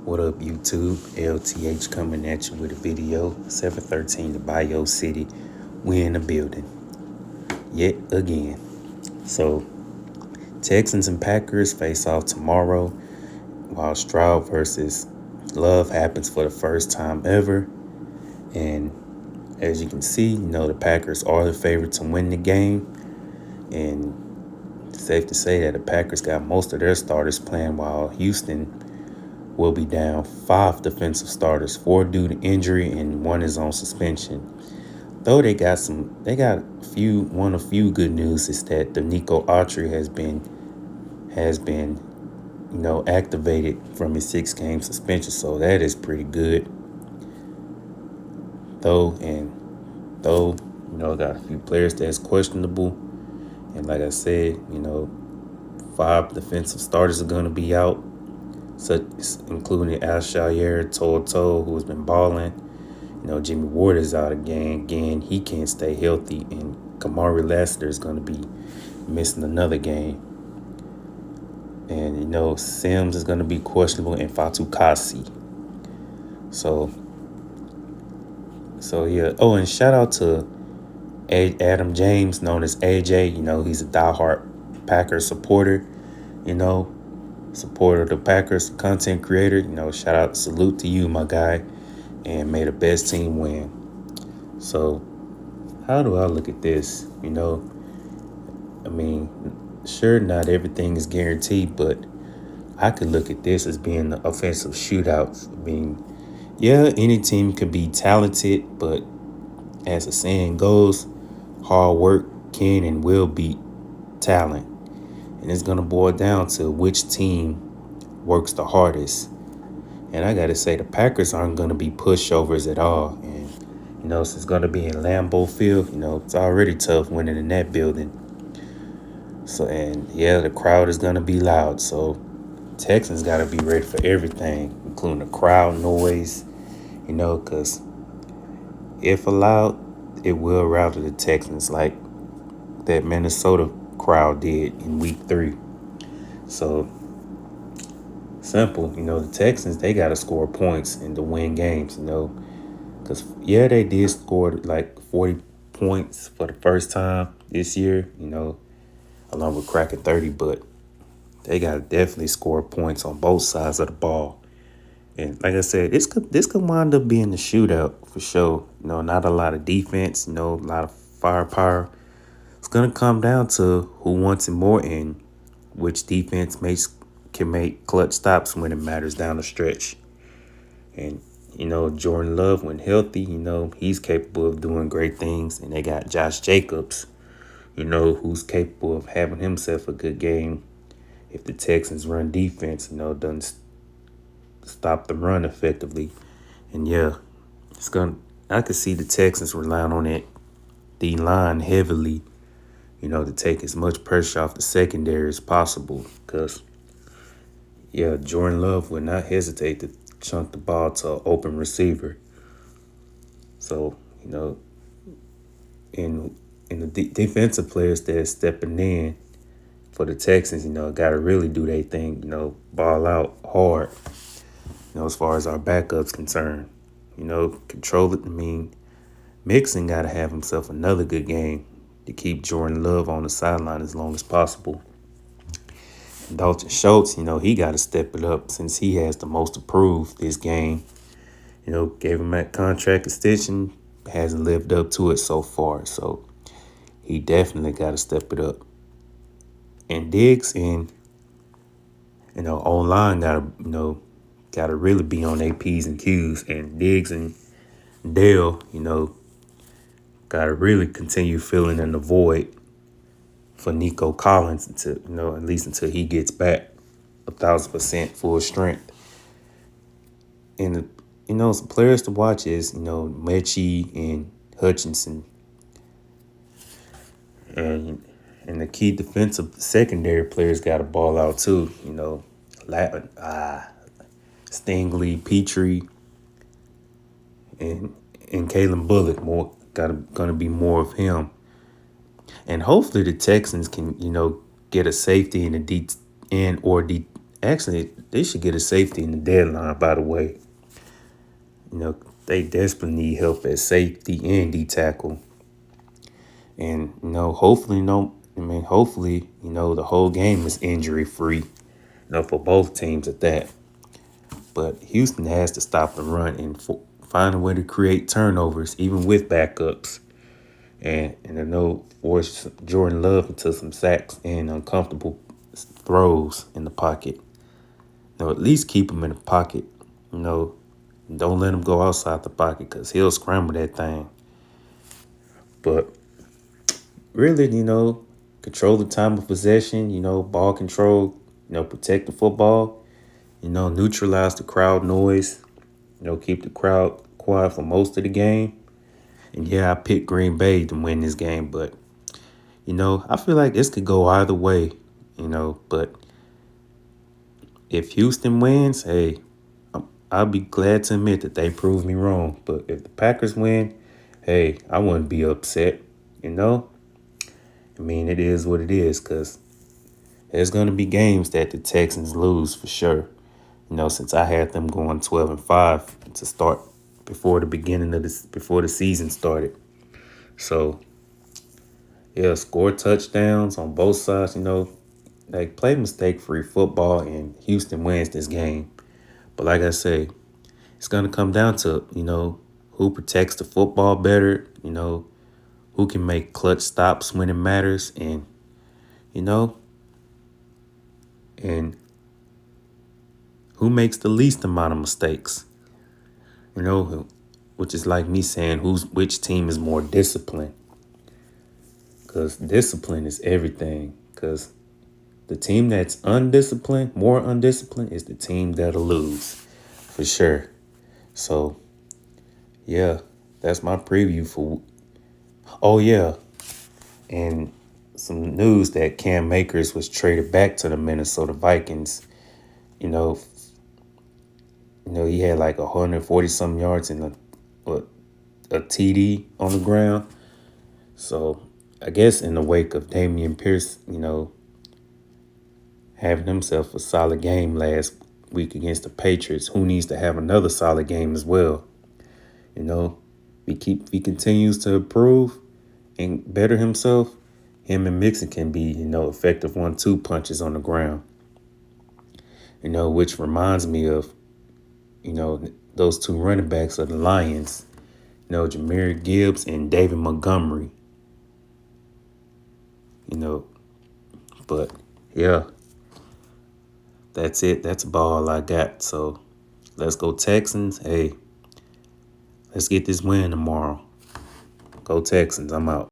What up, YouTube? LTH coming at you with a video. 713 to Bio City. We in the building. Yet again. So, Texans and Packers face off tomorrow, while Stroud versus Love happens for the first time ever. And as you can see, the Packers are the favorite to win the game. And it's safe to say that the Packers got most of their starters playing, while Houston will be down 5 defensive starters, 4 due to injury and 1 is on suspension. Though they got a few good news is that the Nico Autry has been activated from his 6-game suspension, so that is pretty good. Though got a few players that's questionable, and like I said, 5 defensive starters are gonna be out, such including Alshire Toto, who has been balling. Jimmy Ward is out again. He can't stay healthy, and Kamari Lassiter is going to be missing another game. And Sims is going to be questionable, and Fatu Kasi. So yeah. Oh, and shout out to Adam James, known as AJ. He's a diehard Packers supporter. Supporter of the Packers, content creator. Salute to you, my guy. And may the best team win. So, how do I look at this? Sure, not everything is guaranteed, but I could look at this as being an offensive shootout. Any team could be talented, but as the saying goes, hard work can and will beat talent. And it's going to boil down to which team works the hardest. And I got to say, the Packers aren't going to be pushovers at all. And, it's going to be in Lambeau Field. It's already tough winning in that building. So, the crowd is going to be loud. So, Texans got to be ready for everything, including the crowd noise, because if allowed, it will rattle the Texans like that Minnesota crowd did in week 3. So, simple, the Texans, they got to score points and to win games, because, they did score like 40 points for the first time this year, along with cracking 30, but they got to definitely score points on both sides of the ball. And like I said, this could wind up being the shootout for sure. Not a lot of defense, a lot of firepower. It's going to come down to who wants it more and which defense can make clutch stops when it matters down the stretch. And, Jordan Love, when healthy, he's capable of doing great things. And they got Josh Jacobs, who's capable of having himself a good game if the Texans run defense, doesn't stop the run effectively. And, I could see the Texans relying on that D-line heavily, to take as much pressure off the secondary as possible. Because, Jordan Love would not hesitate to chunk the ball to an open receiver. So, in the defensive players that's stepping in for the Texans, got to really do their thing, ball out hard, as far as our backups concerned. Control it. Mixon got to have himself another good game to keep Jordan Love on the sideline as long as possible. And Dalton Schultz, he got to step it up since he has the most to prove this game. Gave him that contract extension, hasn't lived up to it so far. So he definitely got to step it up. And Diggs and, online got to really be on their P's and Q's. And Diggs and Dale, got to really continue filling in the void for Nico Collins until, at least until he gets back 1,000% full strength. And, some players to watch is, Mechie and Hutchinson. And the key defensive secondary players got to ball out too. Stingley, Petrie, and Kalen Bullock gonna be more of him. And hopefully the Texans can, get a safety in the Actually, they should get a safety in the deadline, by the way. You know, they desperately need help at safety and D tackle. And, hopefully, hopefully, the whole game is injury free, for both teams at that. But Houston has to stop the run and find a way to create turnovers, even with backups. And I know force Jordan Love into some sacks and uncomfortable throws in the pocket. At least keep him in the pocket. You know, don't let him go outside the pocket because he'll scramble that thing. But really, control the time of possession, ball control, protect the football, neutralize the crowd noise, keep the crowd quiet for most of the game. And yeah, I picked Green Bay to win this game, but, I feel like this could go either way, but if Houston wins, hey, I'll be glad to admit that they proved me wrong. But if the Packers win, hey, I wouldn't be upset, I mean, it is what it is because there's going to be games that the Texans lose for sure. Since I had them going 12-5 to start before the beginning of before the season started. So, yeah, score touchdowns on both sides, like play mistake-free football and Houston wins this game. But like I say, it's going to come down to, who protects the football better, who can make clutch stops when it matters and, you know, and who makes the least amount of mistakes, which is like me saying which team is more disciplined. Because discipline is everything. Because the team that's undisciplined, more undisciplined, is the team that'll lose for sure. So, yeah, that's my preview for. Oh, yeah. And some news that Cam Akers was traded back to the Minnesota Vikings. He had like 140 some yards and a TD on the ground. So I guess in the wake of Damian Pierce, having himself a solid game last week against the Patriots, who needs to have another solid game as well. If he continues to improve and better himself, him and Mixon can be, effective 1-2 punches on the ground. Which reminds me of, those two running backs of the Lions, Jahmyr Gibbs and David Montgomery. But yeah, that's it. That's about all I got. So let's go Texans. Hey, let's get this win tomorrow. Go Texans. I'm out.